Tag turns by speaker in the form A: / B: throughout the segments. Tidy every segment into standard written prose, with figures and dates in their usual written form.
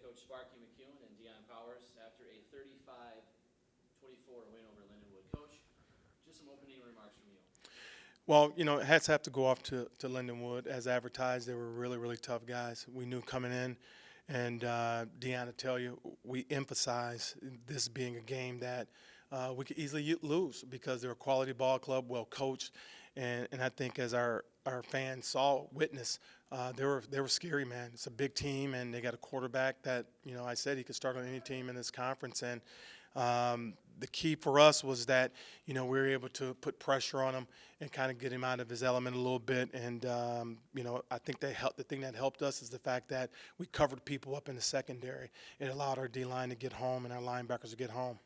A: coach Sparky McEwen and Deion after a 35-24 win over Lindenwood. Coach, just some opening remarks from you.
B: Well, hats have to go off to Lindenwood. As advertised, they were really, really tough guys. We knew coming in, and Deion, to tell you, we emphasize this being a game that we could easily lose because they're a quality ball club, well coached, and I think as our fans witnessed, they were scary, man. It's a big team, and they got a quarterback that I said he could start on any team in this conference, and the key for us was that we were able to put pressure on him and kind of get him out of his element a little bit. And I think the thing that helped us is the fact that we covered people up in the secondary. It allowed our D-line to get home and our linebackers to get home.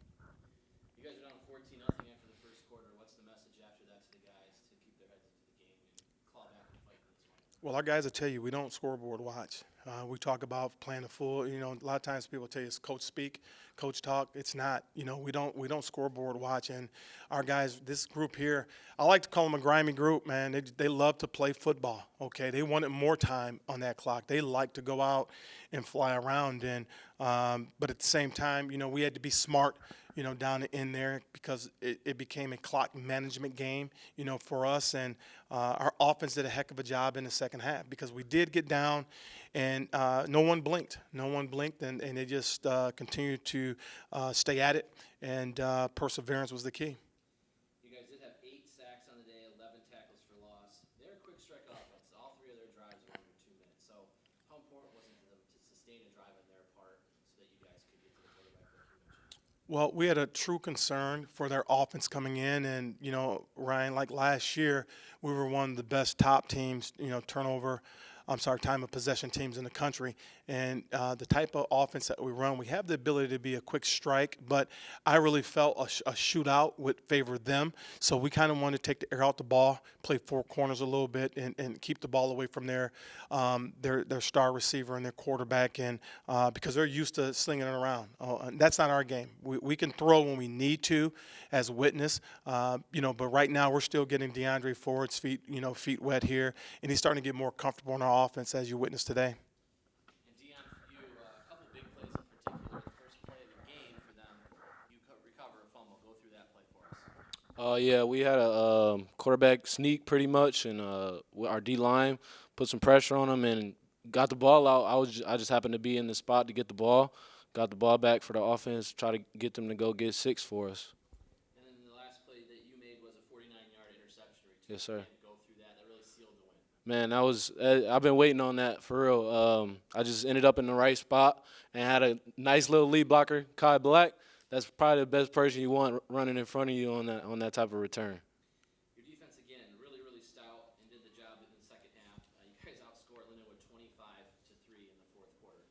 A: You guys are down 14-0 after the first quarter. What's the message after that to the guys to keep their heads into the game and claw back and fight for this one?
B: Well, our guys will tell you we don't scoreboard watch. We talk about playing the full. A lot of times people tell you it's coach speak, coach talk. It's not. We don't scoreboard watch. And our guys, this group here, I like to call them a grimy group, man. They love to play football. Okay, they wanted more time on that clock. They like to go out and fly around. And but at the same time, we had to be smart. Down in there because it became a clock management game, for us. And our offense did a heck of a job in the second half because we did get down and no one blinked. No one blinked, and they just continued to stay at it, and perseverance was the key.
A: You guys did have 8 sacks on the day, 11 tackles for loss. They're a quick strike offense. All 3 of their drives were under 2 minutes. So how important was it to them to sustain a drive on their part so that you guys could get to the quarterback like you mentioned?
B: Well, we had a true concern for their offense coming in, and Ryan, like last year, we were one of the best top teams, time of possession teams in the country. And the type of offense that we run, we have the ability to be a quick strike, but I really felt a shootout would favor them. So we kind of wanted to take the air out the ball, play 4 corners a little bit, and keep the ball away from their star receiver and their quarterback, and because they're used to slinging it around. And that's not our game. We can throw when we need to, as witness, but right now we're still getting DeAndre Ford's feet wet here, and he's starting to get more comfortable in our offense, as you witnessed today.
A: And Deion, for you, a couple big plays in particular. The first play of the game for them, you recover a fumble. Go through that play for us.
C: Yeah, we had a quarterback sneak pretty much, and our D-line put some pressure on him and got the ball out. I just happened to be in the spot to get the ball. Got the ball back for the offense, try to get them to go get 6 for us.
A: And then the last play that you made was a 49-yard interception return.
C: Yes, sir.
A: Go through that. That really sealed the win.
C: Man, I've been waiting on that for real. I just ended up in the right spot and had a nice little lead blocker, Kai Black. That's probably the best person you want running in front of you on that type of return.
A: Your defense, again, really, really stout and did the job in the second half. You guys outscored Lindenwood 25-3 in the fourth quarter.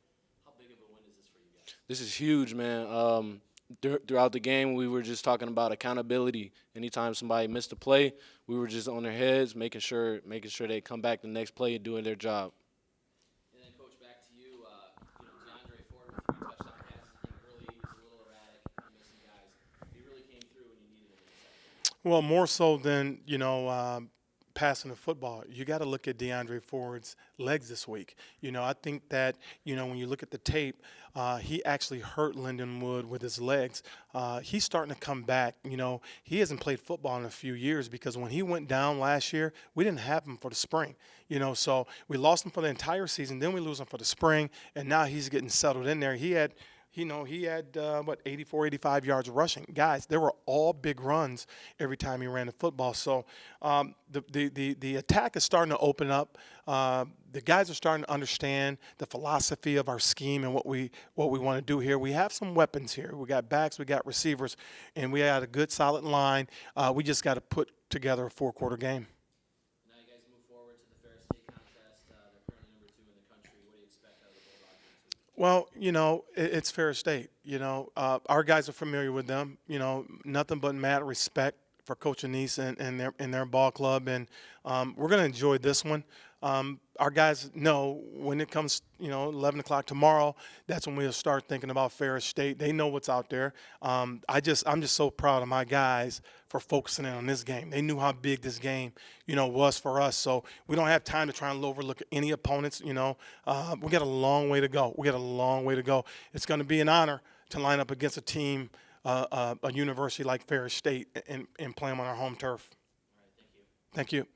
A: How big of a win is this for you guys?
C: This is huge, man. Throughout the game, we were just talking about accountability. Anytime somebody missed a play, we were just on their heads, making sure they come back the next play and doing their job.
A: And then, Coach, back to you. DeAndre Ford with 3 touchdown passes. I think early he was a little erratic, missing guys. He really came through when you needed him in the second half.
B: Well, more so than passing the football, you got to look at DeAndre Ford's legs this week. I think that when you look at the tape, he actually hurt Lindenwood with his legs. He's starting to come back. He hasn't played football in a few years because when he went down last year, we didn't have him for the spring. So we lost him for the entire season, then we lose him for the spring, and now he's getting settled in there. He had 84, 85 yards rushing. Guys, they were all big runs every time he ran the football. So the attack is starting to open up. The guys are starting to understand the philosophy of our scheme and what we want to do here. We have some weapons here. We got backs, we got receivers, and we got a good solid line. We just got to put together a 4-quarter game.
A: Now you guys move forward to the Fair State contest. They're currently number 2 in the country. What do you expect out of the Bulldogs this week?
B: Well, it's Fair State. Our guys are familiar with them. Nothing but mad respect for Coach Anise and their ball club, and we're going to enjoy this one. our guys know when it comes, 11 o'clock tomorrow, that's when we'll start thinking about Ferris State. They know what's out there. I'm just so proud of my guys for focusing in on this game. They knew how big this game, was for us. So we don't have time to try and overlook any opponents. We got a long way to go. It's going to be an honor to line up against a team, a university like Ferris State, and play them on our home turf.
A: All right, thank you.
B: Thank you.